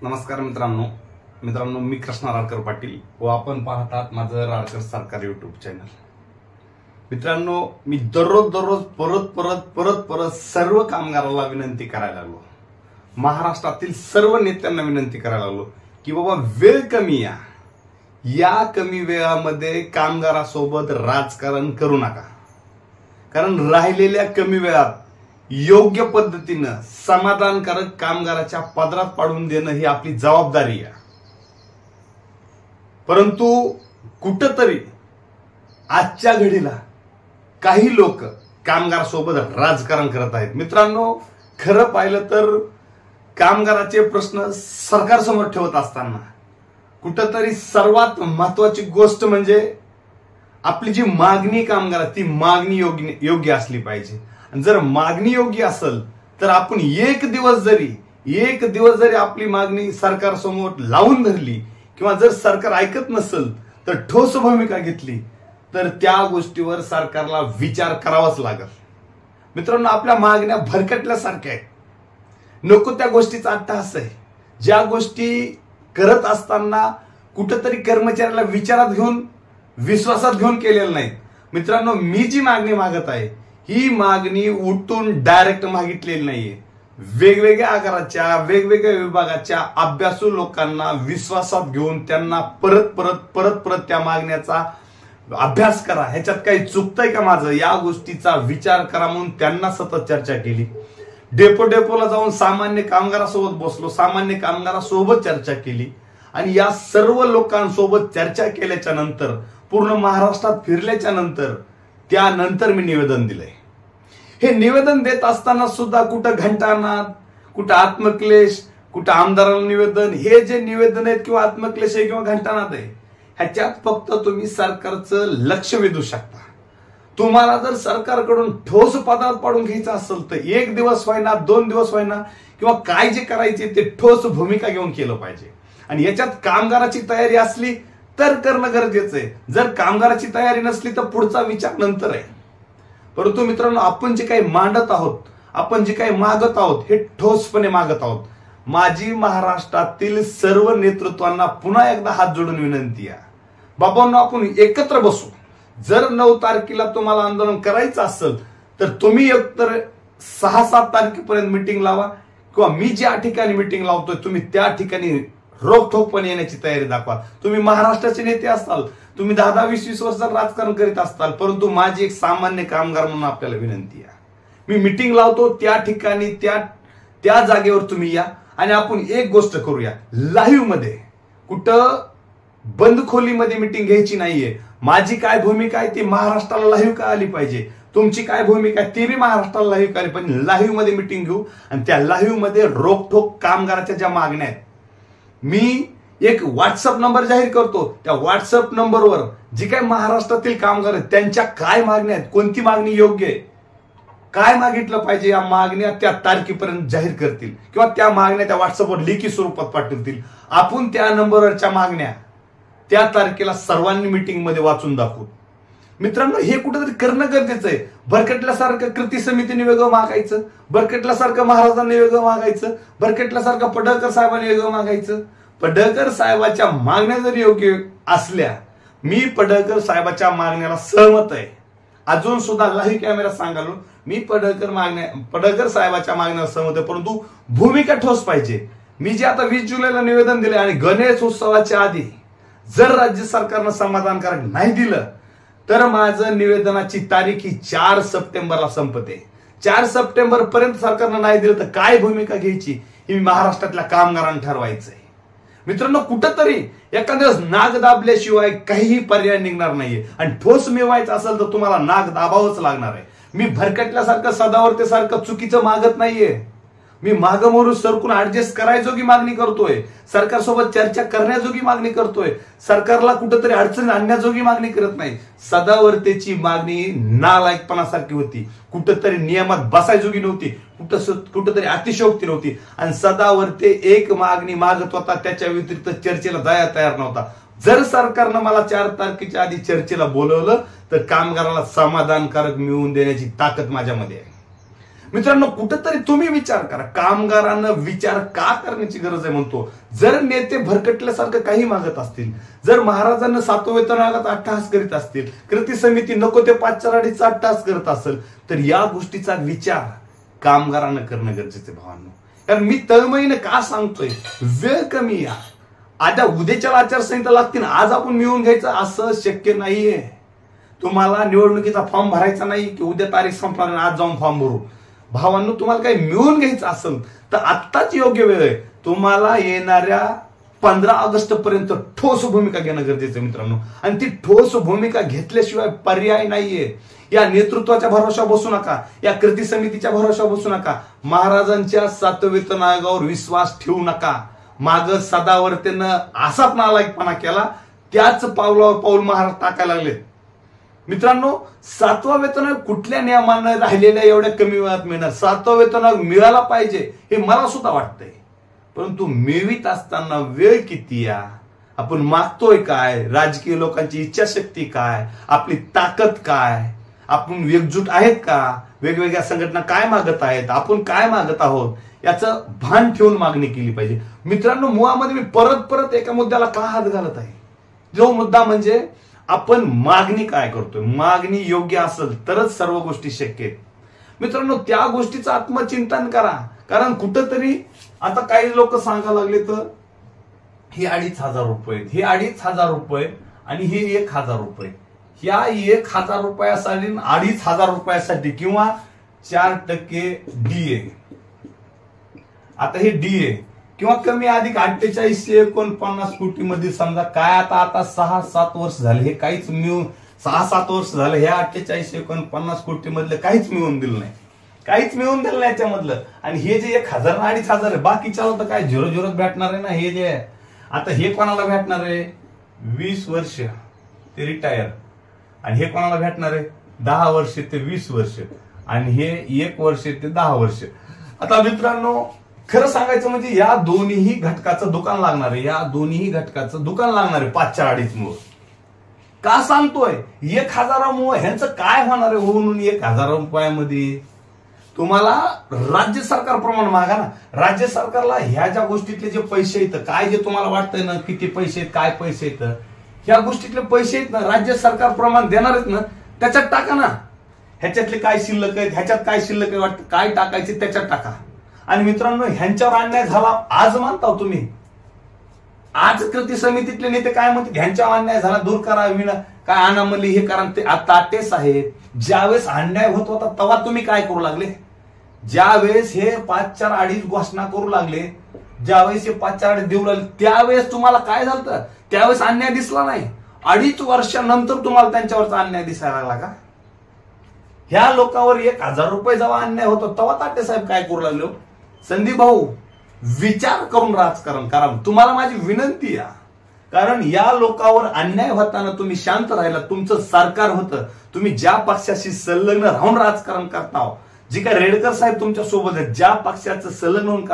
नमस्कार मित्रांनो मी कृष्णा राडकर पाटील व आपण पाहतात माझं राडकर सरकार युट्यूब चॅनल। मित्रांनो, मी दररोज परत सर्व कामगाराला विनंती करायला लागलो, महाराष्ट्रातील सर्व नेत्यांना विनंती करायला लागलो की बाबा वेळ कमी या कमी वेळामध्ये कामगारासोबत राजकारण करू नका, कारण राहिलेल्या कमी वेळात योग्य पद्धतीनं समाधानकारक कामगाराच्या पदरात पाडून देणं ही आपली जबाबदारी आहे। परंतु कुठंतरी आजच्या घडीला काही लोक कामगारासोबत राजकारण करत आहेत। मित्रांनो, खरं पाहिलं तर कामगाराचे प्रश्न सरकारसमोर ठेवत असताना कुठंतरी सर्वात महत्वाची गोष्ट म्हणजे आपली जी मागणी कामगार ती मागणी योग्य असली पाहिजे। जर मागणी योग्य असेल तर आपण एक दिवस जरी आपली मागणी सरकार समोर लावून धरली किंवा जर सरकार ऐकत नसेल तर ठोस भूमिका घेतली तर त्या गोष्टीवर सरकारला विचार करावाच लागेल। मित्रांनो, आपल्या मागण्या भरकटल्यासारख्या आहेत, नको त्या गोष्टीचा अट्टहास आहे। ज्या गोष्टी करत असताना कुठेतरी कर्मचाऱ्याला विचारात घेऊन विश्वासात घेऊन केलेल्या नाहीत। मित्रांनो, मी जी मागणी मागत आहे ही मागणी उठून डायरेक्ट मागितलेली नाहीये। वेगवेगळ्या आकाराच्या वेगवेगळ्या विभागाच्या अभ्यासू लोकांना विश्वासात घेऊन त्यांना परत त्या मागण्याचा अभ्यास करा, ह्याच्यात काही चुकतंय का माझं या गोष्टीचा विचार करा म्हणून त्यांना सतत चर्चा केली। डेपोला जाऊन सामान्य कामगारासोबत बसलो, सामान्य कामगारासोबत चर्चा केली आणि या सर्व लोकांसोबत चर्चा केल्याच्या नंतर पूर्ण महाराष्ट्रात फिरल्याच्या नंतर त्यानंतर मी निवेदन दिलंय। हे निवेदन देत असताना सुद्धा कुठं घंटानाद, कुठं आत्मक्लेश, कुठं आमदाराला निवेदन, हे जे निवेदन आहेत किंवा आत्मक्लेश आहे किंवा घंटानाद आहे ह्याच्यात फक्त तुम्ही सरकारचं लक्ष वेधू शकता। तुम्हाला जर सरकारकडून ठोस पदार्थ पाडून घ्यायचं असेल तर एक दिवस व्हायना, 2 दिवस व्हायना किंवा काय जे करायचे ते ठोस भूमिका घेऊन केलं पाहिजे आणि याच्यात कामगाराची तयारी असली तर करणं गरजेचं आहे। जर कामगाराची तयारी नसली तर पुढचा विचार नंतर आहे। परंतु मित्रांनो, आपण जे काही मांडत आहोत, आपण जे काही मागत आहोत हे ठोसपणे मागत आहोत। माझी महाराष्ट्रातील सर्व नेतृत्वांना पुन्हा एकदा हात जोडून विनंती आहे, बाबांनो आपण एकत्र बसू। जर 9 तारखेला तुम्हाला आंदोलन करायचं असेल तर तुम्ही एकतर 6-7 तारखेपर्यंत मीटिंग लावा किंवा मी ज्या ठिकाणी मीटिंग लावतोय तुम्ही त्या ठिकाणी रोखठोकपणे येण्याची तयारी दाखवा। तुम्ही महाराष्ट्राचे नेते असाल, तुम्ही 10-20 वर्ष राजकारण करीत असताल, परंतु माझी एक सामान्य कामगार म्हणून आपल्याला विनंती आहे, मी मीटिंग लावतो त्या ठिकाणी त्या जागेवर तुम्ही या आणि आपण एक गोष्ट करूया, लाईव्ह मध्ये, कुठं बंद खोलीमध्ये मीटिंग घ्यायची नाहीये। माझी काय भूमिका आहे ती महाराष्ट्राला लाईव्ह का आली पाहिजे, तुमची काय भूमिका आहे ती बी महाराष्ट्राला लाईव्ह आली पाहिजे। लाईव्ह मध्ये मीटिंग घेऊ आणि त्या लाईव्ह मध्ये रोखठोक कामगाराच्या ज्या मागण्या आहेत, मी एक व्हॉट्सअप नंबर जाहीर करतो, त्या व्हॉट्सअप नंबरवर जे काही महाराष्ट्रातील कामगार आहेत त्यांच्या काय मागण्या आहेत, कोणती मागणी योग्य आहे, काय मागितलं पाहिजे या मागण्या त्या तारखेपर्यंत जाहीर करतील किंवा त्या मागण्या त्या व्हॉट्सअपवर लेखी स्वरूपात पाठवतील। आपण त्या नंबरवरच्या मागण्या त्या तारखेला सर्वांनी मीटिंग मध्ये वाचून दाखवू। मित्रांनो, हे कुठेतरी करणं गरजेचं आहे। भरकटल्यासारखं कृती समितीने वेगळं मागायचं, भरकटल्यासारखं महाराजांनी वेगळं मागायचं, भरकटल्यासारखं पडळकर साहेबांनी वेगळं मागायचं। पडळकर साहेबाच्या मागण्या जर योग्य असल्या, मी पडळकर साहेबाच्या मागण्याला सहमत आहे। अजून सुद्धा लाईव्ह कॅमेरा सांगालो, मी पडळकर साहेबाच्या मागण्याला सहमत आहे, परंतु भूमिका ठोस पाहिजे। मी जे आता 20 जुलैला निवेदन दिले आणि गणेश उत्सवाच्या आधी जर राज्य सरकारनं समाधानकारक नाही दिलं तर माझं निवेदनाची तारीख ही 4 सप्टेंबरला संपते। 4 सप्टेंबर पर्यंत सरकारनं नाही दिलं तर काय भूमिका घ्यायची ही महाराष्ट्रातल्या कामगारांना ठरवायचंय। मित्रांनो, कुठंतरी एखाद्या नाग दाबल्याशिवाय काहीही पर्याय निघणार नाहीये आणि ठोस मिळवायचं असेल तर तुम्हाला नाग दाबावंच लागणार आहे। मी भरकटल्यासारखं सदावर्तेसारखं चुकीचं मागत नाहीये, मी मागमोरू सरकून ऍडजस्ट करायजोगी मागणी करतोय, सरकारसोबत चर्चा करण्याजोगी मागणी करतोय, सरकारला कुठेतरी अडचण आणण्याजोगी मागणी करत नाही। सदावर्तेची मागणी नालायकपणासारखी होती, कुठेतरी नियमात बसायजोगी नव्हती, कुठेतरी अतिशयोक्ती नव्हती आणि सदावर्ते एक मागणी मागत होता, त्याच्या व्यतिरिक्त चर्चेला जायला तयार नव्हता। जर सरकारनं मला 4 तारखेच्या आधी चर्चेला बोलवलं तर कामगाराला समाधानकारक मिळवून देण्याची ताकद माझ्यामध्ये आहे। मित्रांनो, कुठंतरी तुम्ही विचार करा, कामगारांना विचार का करण्याची गरज आहे म्हणतो. जर नेते भरकटल्यासारखं काही मागत असतील, जर महाराजांना 7वें वेतन आयोगात अट्टहास करीत असतील, कृती समिती नको ते 5-4 अट्टहास करत असेल, तर या गोष्टीचा विचार कामगारांना करणं गरजेचं आहे भावांनो. कारण मी तळमळीने का सांगतोय, वेळ कमी या, आता उद्याच्या आचारसंहिता लागतील, आज आपण मिळवून घ्यायचं असं शक्य नाहीये. तुम्हाला निवडणुकीचा फॉर्म भरायचा नाही की उद्या तारीख संपणार आज जाऊन फॉर्म भरू. भावांनो, तुम्हाला काही मिळवून घ्यायचं असेल तर आत्ताच योग्य वेळ आहे. तुम्हाला येणाऱ्या 15 ऑगस्ट पर्यंत ठोस भूमिका घेणं गरजेचं आहे मित्रांनो. आणि ती ठोस भूमिका घेतल्याशिवाय पर्याय नाहीये. या नेतृत्वाच्या भरोशा बसू नका, या कृती समितीच्या भरोशा बसू नका, महाराजांच्या 7वें वेतन आयोगावर विश्वास ठेवू नका. माग सदावर्तेनं असाच नालायकपणा केला, त्याच पावलावर पाऊल महाराज टाकायला लागले. मित्रांनो, 7वा वेतन आयोग कुठल्या नियमानं राहिलेल्या एवढ्या कमी वेळात मिळणार? 7वा वेतन आयोग मिळाला पाहिजे हे मला सुद्धा वाटतंय, परंतु मिळवीत असताना वेळ किती या, आपण मागतोय काय, राजकीय लोकांची इच्छाशक्ती काय, आपली ताकद काय, आपण एकजूट आहेत का, वेगवेगळ्या संघटना काय मागत आहेत, आपण काय मागत आहोत, याचं भान ठेवून मागणी केली पाहिजे. मित्रांनो, मुळामध्ये मी परत परत एका मुद्द्याला का हात घालत आहे, जो मुद्दा म्हणजे आपण मागणी काय करतोय. मागणी योग्य असेल तरच सर्व गोष्टी शक्य आहेत. मित्रांनो, त्या गोष्टीचं आत्मचिंतन करा. कारण कुठंतरी आता काही लोक सांगायला लागले तर हे 2,500 रुपये, हे 2,500 रुपये आणि हे 1,000 रुपये. ह्या 1,000 रुपयासाठी 2,500 रुपयासाठी किंवा 4% डीए, आता हे डीए किंवा कमी अधिक 4849 कोटी मध्ये समजा काय, आता 6-7 वर्ष झाले, हे काहीच मिळून 6-7 वर्ष झाले, ह्या 4849 कोटी मधलं काहीच मिळून दिलं नाही, काहीच मिळून दिलं नाही याच्यामधलं. आणि हे जे 1,000 आणि 2,500 आहे, बाकीच्या तर काय 0-0 भेटणार आहे ना. हे जे आता हे कोणाला भेटणार आहे, 20 वर्ष ते रिटायर, आणि हे कोणाला भेटणार आहे 10 वर्ष ते 20 वर्ष, आणि हे 1 वर्ष ते 10 वर्ष. आता मित्रांनो, खरं सांगायचं म्हणजे या दोन्ही घटकाचं दुकान लागणार आहे, या दोन्ही घटकाचं दुकान लागणार आहे 5-4 मुळे. का सांगतोय, 1,000 मुळे ह्यांचं काय होणार आहे होऊन 1,000 रुपयामध्ये. तुम्हाला राज्य सरकार प्रमाणे मागा ना. राज्य सरकारला ह्या ज्या गोष्टीतले जे पैसे येतं, काय जे तुम्हाला वाटतंय ना किती पैसे आहेत, काय पैसे येतं, ह्या गोष्टीतले पैसे आहेत ना, राज्य सरकार प्रमाण देणार आहेत ना, त्याच्यात टाका ना. ह्याच्यातले काय शिल्लक आहेत, ह्याच्यात काय शिल्लक आहे वाटतं, काय टाकायचे त्याच्यात टाका. आणि मित्रांनो, ह्यांच्यावर अन्याय झाला आज मानता तुम्ही, आज कृती समितीतले नेते काय म्हणतात, ह्यांच्यावर अन्याय झाला दूर करा, काय अनामली हे करा, ते आता तेच आहेत. ज्यावेळेस अन्याय होत होता तेव्हा तुम्ही काय करू लागले, ज्यावेळेस हे 5-4 घोषणा करू लागले, ज्यावेळेस हे 5-4 देऊ लागले, त्यावेळेस तुम्हाला काय झालं, त्यावेळेस अन्याय दिसला नाही. 2.5 वर्षानंतर तुम्हाला त्यांच्यावरचा अन्याय दिसायला लागला का? ह्या लोकांवर 1,000 रुपये जेव्हा अन्याय होतो तेव्हा ताटे साहेब काय करू लागले. संदीप भाऊ, विचार करून राजकारण करा, तुम्हाला माझी विनंती आहे. कारण या लोकांवर अन्याय होताना तुम्ही शांत राहिला, तुमचं सरकार होतं, तुम्ही ज्या पक्षाशी संलग्न राहून राजकारण करता, जे काय रेडकर साहेब तुमच्या सोबत आहेत, ज्या पक्षाचं संलग्न होऊन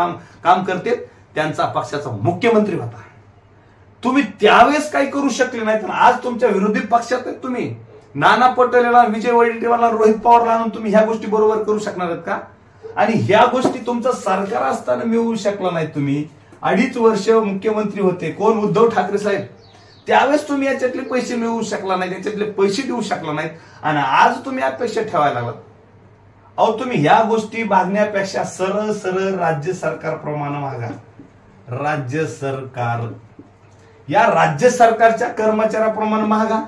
काम करते, त्यांचा पक्षाचा मुख्यमंत्री होता. तुम्ही त्यावेळेस काही करू शकले नाही, तर आज तुमच्या विरोधी पक्षात आहेत तुम्ही. नाना पटोलेला, विजय वडेट्टीवारला, रोहित पवारला आणून तुम्ही ह्या गोष्टी बरोबर करू शकणार आहेत का? आणि ह्या गोष्टी तुमचं सरकार असताना मिळवू शकला नाही. तुम्ही 2.5 वर्ष मुख्यमंत्री होते, कोण, उद्धव ठाकरे साहेब, त्यावेळेस तुम्ही याच्यातले पैसे मिळवू शकला नाही, त्याच्यातले पैसे देऊ शकला नाहीत, आणि आज तुम्ही अपेक्षा ठेवायला लागलात. अहो, तुम्ही ह्या गोष्टी मागण्यापेक्षा सरळ सरळ राज्य सरकारप्रमाणे मागा. राज्य सरकार, या राज्य सरकारच्या कर्मचाऱ्याप्रमाणे मागा.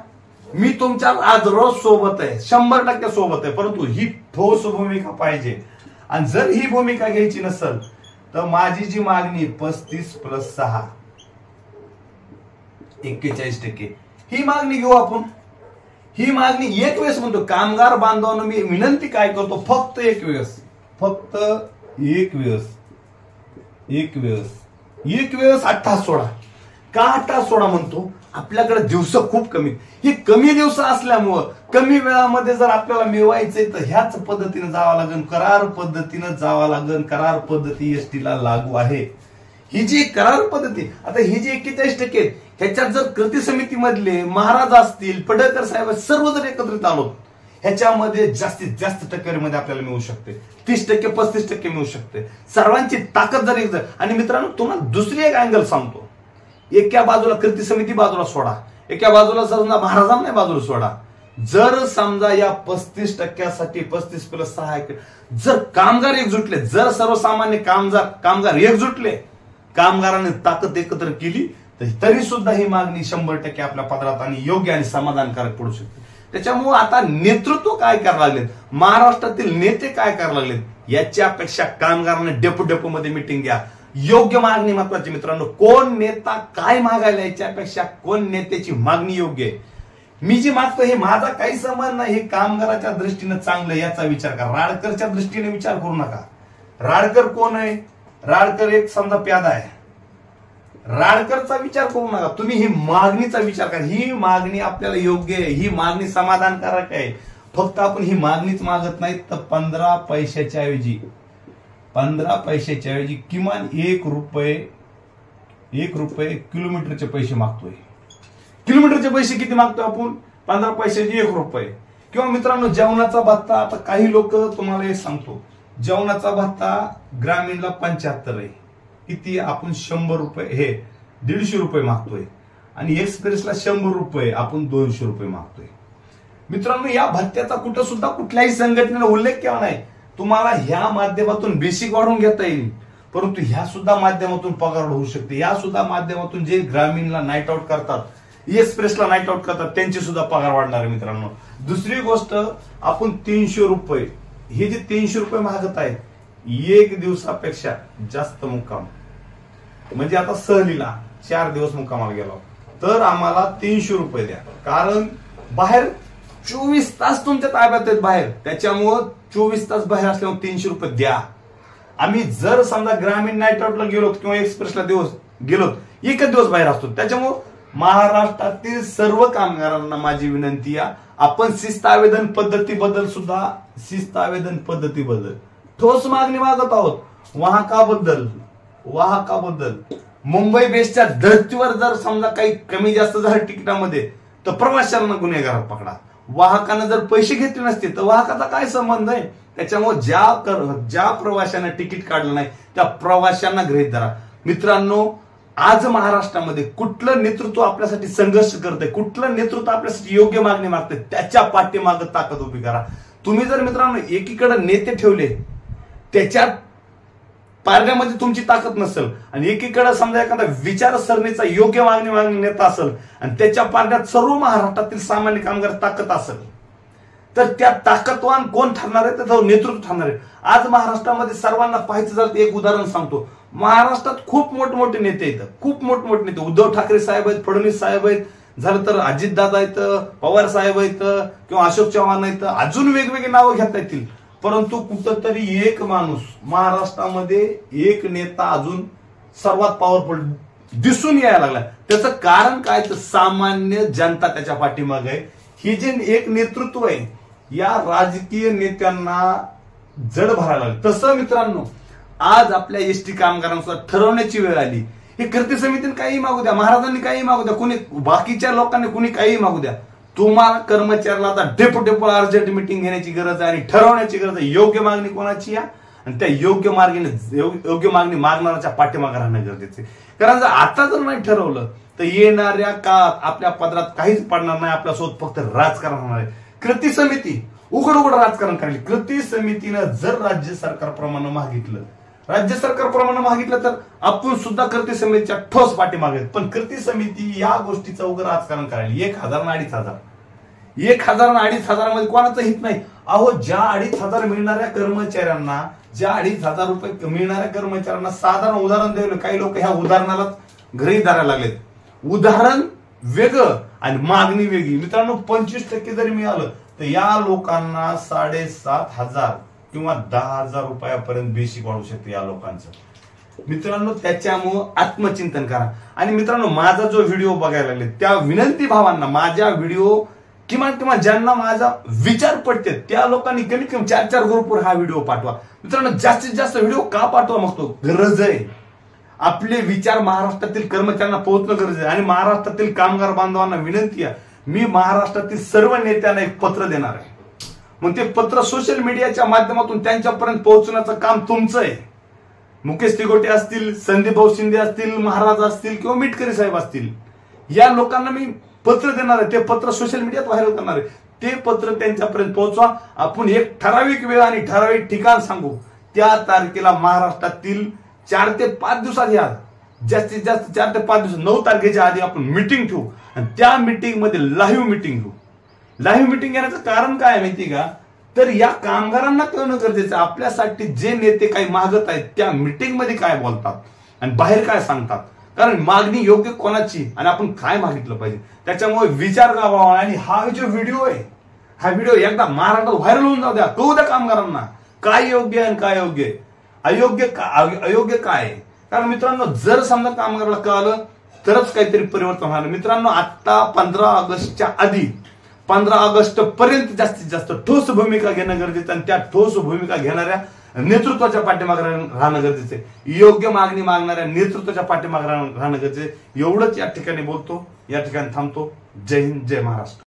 मी तुमच्या आज रोज सोबत आहे, 100% सोबत आहे, परंतु ही ठोस भूमिका पाहिजे. आणि जर ही भूमिका घ्यायची नसेल तर माझी जी मागणी 35+6 41% ही मागणी घेऊ आपण. ही मागणी एक वेळेस म्हणतो, कामगार बांधवांना मी विनंती काय करतो, फक्त एक वेळेस अट्टहास सोडा. का अट्टहास सोडा म्हणतो, आपल्याकडे दिवस खूप कमी, ही कमी दिवस असल्यामुळं कमी वेळामध्ये जर आपल्याला मिळवायचंय तर ह्याच पद्धतीने जावं लागेल, करार पद्धतीनं जावं लागेल. करार पद्धती एसटीला लागू आहे. ही जी करार पद्धती, आता ही जी 41% ह्याच्यात जर कृती समितीमधले महाराज असतील, पडळकर साहेब, सर्व जर एकत्रित आलो, ह्याच्यामध्ये जास्तीत जास्त टक्केवारीमध्ये आपल्याला मिळू शकते. 30% 35% मिळू शकते. सर्वांची ताकद जर एक. आणि मित्रांनो तुम्हाला दुसरी एक अँगल सांगतो. एका बाजूला कृती समिती बाजूला सोडा, एका बाजूला समजा महाराजांना बाजूला सोडा. जर समजा या 35%साठी 35+6 जर कामगार एकजुटले, जर सर्वसामान्य कामगार एकजुटले, कामगारांनी ताकद एकत्र केली, तरी सुद्धा ही मागणी 100% आपल्या पदरात आणि योग्य आणि समाधानकारक पडू शकते. त्याच्यामुळे आता नेतृत्व काय करायला लागलेत, महाराष्ट्रातील नेते काय करायला लागलेत, याच्यापेक्षा कामगारांना डेपो मध्ये मिटिंग घ्या. योग्य मागणी महत्वाची मित्रांनो. कोण नेता काय मागायला, याच्यापेक्षा कोण नेत्याची मागणी योग्य आहे. मी जी मागतो हे माझा काही संबंध नाही, हे कामगाराच्या दृष्टीने चांगलं याचा विचार करा. राडकरच्या दृष्टीने विचार करू नका. राडकर कोण आहे? राडकर एक समजा प्यादा आहे. राडकरचा विचार करू नका. तुम्ही ही मागणीचा विचार करा. ही मागणी आपल्याला योग्य आहे, ही मागणी समाधानकारक आहे. फक्त आपण ही मागणीच मागत नाही तर 15 पैशाच्या ऐवजी किमान 1 रुपये किलोमीटरचे पैसे मागतोय. किलोमीटरचे पैसे किती मागतोय आपण? 15 पैशाचे 1 रुपये. किंवा मित्रांनो जेवणाचा भत्ता, आता काही लोक तुम्हाला हे सांगतो, जेवणाचा भत्ता ग्रामीणला 75 आहे. किती? आपण 100 रुपये, हे 150 रुपये मागतोय. आणि एक्सप्रेसला 100 रुपये, आपण 200 रुपये मागतोय. मित्रांनो या भत्त्याचा कुठं सुद्धा कुठल्याही संघटनेने उल्लेख केला नाही. तुम्हाला ह्या माध्यमातून बेसिक वाढवून घेता येईल, परंतु ह्या सुद्धा माध्यमातून पगार होऊ शकते. या सुद्धा माध्यमातून जे ग्रामीणला नाईट आउट करतात, एक्सप्रेसला नाईट आउट करतात, त्यांची सुद्धा पगार वाढणार आहे मित्रांनो. दुसरी गोष्ट, आपण 300 रुपये, हे जे 300 रुपये मागत आहेत, 1 दिवसापेक्षा जास्त मुक्काम, म्हणजे आता सहलीला 4 दिवस मुक्कामाला गेलो तर आम्हाला 300 रुपये द्या. कारण बाहेर 24 तास तुमच्या ताब्यात आहेत बाहेर, त्याच्यामुळं 24 तास बाहेर असल्यामुळे 300 रुपये द्या. आम्ही जर समजा ग्रामीण नाईट आउटला गेलो किंवा एक्सप्रेसला गेलो, 1 दिवस बाहेर असतो. त्याच्यामुळं महाराष्ट्रातील सर्व कामगारांना माझी विनंती आहे, आपण शिस्त आवेदन पद्धतीबद्दल ठोस मागणी मागत आहोत. वाहकाबद्दल मुंबई बेस्टच्या धर्तीवर जर समजा काही कमी जास्त झालं तिकिटामध्ये तर प्रवाशांना गुन्हेगारात पकडा. वाहकानं जर पैसे घेतले नसते तर वाहकाचा काय संबंध आहे? त्याच्यामुळे ज्या प्रवाशांना तिकीट काढलं नाही त्या प्रवाशांना गृहीत धरा. मित्रांनो आज महाराष्ट्रामध्ये कुठलं नेतृत्व आपल्यासाठी संघर्ष करतंय, कुठलं नेतृत्व आपल्यासाठी योग्य मागणी मागतंय, त्याच्या पाठीमागे ताकद उभी करा. तुम्ही जर मित्रांनो एकीकडे नेते ठेवले, त्याच्यात पारण्यामध्ये तुमची ताकद नसेल, आणि एकीकडे समजा एखादा विचारसरणीचा योग्य मागणी नेता असेल आणि त्याच्या पारण्यात सर्व महाराष्ट्रातील सामान्य कामगार ताकद असेल, तर त्या ताकदवान कोण ठरणार आहे? त्याचं नेतृत्व ठरणार आहे. आज महाराष्ट्रामध्ये सर्वांना पाहायचं झालं एक उदाहरण सांगतो. महाराष्ट्रात खूप मोठमोठे नेते आहेत, खूप मोठमोठे नेते. उद्धव ठाकरे साहेब आहेत, फडणवीस साहेब आहेत, झालं तर अजितदादा आहेत, पवार साहेब आहेत, किंवा अशोक चव्हाण आहेत, अजून वेगवेगळी नावं घेता येतील. परंतु कुठंतरी एक माणूस महाराष्ट्रामध्ये, एक नेता अजून सर्वात पॉवरफुल दिसून यायला लागला. त्याचं कारण काय? तर सामान्य जनता त्याच्या पाठीमागे आहे. ही जे एक नेतृत्व आहे, या राजकीय नेत्यांना जड भरायला लागलं. तसं मित्रांनो आज आपल्या एसटी कामगारांचा ठरवण्याची वेळ आली. हे कृती समितीने काही मागू द्या, महाराजांनी काही मागू द्या, कोणी बाकीच्या लोकांनी कोणी काही मागू द्या, तुम्हाला कर्मचाऱ्याला आता डेपो अर्जंट मिटिंग घेण्याची गरज आहे आणि ठरवण्याची गरज आहे योग्य मागणी कोणाची आहे, आणि त्या योग्य मागणी मागणाऱ्याच्या पाठीमागे राहणं गरजेचं आहे. कारण जर आता जर नाही ठरवलं तर येणाऱ्या काळात आपल्या पदरात काहीच पडणार नाही, आपल्यासोबत फक्त राजकारण होणार आहे. कृती समिती उघड राजकारण करायची. कृती समितीनं जर राज्य सरकारप्रमाणे मागितलं तर आपण सुद्धा कृती समितीच्या ठोस पाठीमागे. पण कृती समिती या गोष्टीचं उघड राजकारण करायला 1,000 आणि 2,500 मध्ये कोणाचं हित नाही. अहो ज्या 2,500 मिळणाऱ्या कर्मचाऱ्यांना, ज्या 2,500 रुपये मिळणाऱ्या कर्मचाऱ्यांना साधारण उदाहरण द्यायला काही लोक ह्या उदाहरणाला गृहीत धरायला लागलेत. उदाहरण वेगळं आणि मागणी वेगळी. मित्रांनो 25% जरी मिळालं तर या लोकांना 7,500 किंवा 10,000 रुपयापर्यंत बेसिक वाढू शकते या लोकांचं. मित्रांनो त्याच्यामुळं आत्मचिंतन करा. आणि मित्रांनो माझा जो व्हिडिओ बघायला लागले त्या विनंती भावांना, माझ्या व्हिडिओ किंवा ज्यांना माझा विचार पडते त्या लोकांनी कमीत कमी 4 ग्रुपवर हा व्हिडिओ पाठवा. मित्रांनो जास्तीत जास्त व्हिडिओ का पाठवा मागतो? गरज आहे. आपले विचार महाराष्ट्रातील कर्मचाऱ्यांना पोहोचणं गरज आहे. आणि महाराष्ट्रातील कामगार बांधवांना विनंती आहे, मी महाराष्ट्रातील सर्व नेत्यांना एक पत्र देणार आहे. मग ते पत्र सोशल मीडियाच्या माध्यमातून त्यांच्यापर्यंत पोहोचण्याचं काम तुमचं आहे. मुकेश तिगोटे असतील, संदीप भाऊ शिंदे असतील, महाराज असतील किंवा मिटकरी साहेब असतील, या लोकांना मी पत्र देणार आहे. ते पत्र सोशल मीडियात व्हायरल करणार आहे. ते पत्र त्यांच्यापर्यंत पोहोचवा. आपण एक ठराविक वेळ आणि ठराविक ठिकाण सांगू. त्या तारखेला महाराष्ट्रातील 4 ते 5 दिवसात या जास्तीत जास्त 4 ते 5 दिवस 9 तारखेच्या आधी आपण मिटिंग ठेवू आणि त्या मिटिंग मध्ये लाईव्ह मिटिंग घेऊ. लाईव्ह मिटिंग घेण्याचं कारण काय माहिती का? तर या कामगारांना कळणं गरजेचं आहे आपल्यासाठी जे नेते काही मागत आहेत त्या मिटिंग मध्ये काय बोलतात आणि बाहेर काय सांगतात. कारण मागणी योग्य कोणाची आणि आपण काय मागितलं पाहिजे त्याच्यामुळे विचार करावा. आणि हा जो व्हिडिओ आहे, हा व्हिडिओ एकदा महाराष्ट्रात व्हायरल होऊन जाऊ द्या. कळू द्या कामगारांना काय योग्य आहे आणि काय योग्य आहे, अयोग्य काय आहे. कारण मित्रांनो, जर समजा कामगाराला कळालं तरच काहीतरी परिवर्तन होणार. मित्रांनो, आता 15 ऑगस्टच्या आधी 15 ऑगस्ट पर्यंत जास्तीत जास्त ठोस भूमिका घेणं गरजेचं आणि त्या ठोस भूमिका घेणाऱ्या नेतृत्वाच्या पाठीमागे राहणं गरजेचं आहे. योग्य मागणी मागणाऱ्या नेतृत्वाच्या पाठीमागे राहणं गरजेचं आहे. एवढंच या ठिकाणी बोलतो, या ठिकाणी थांबतो. जय हिंद, जय महाराष्ट्र.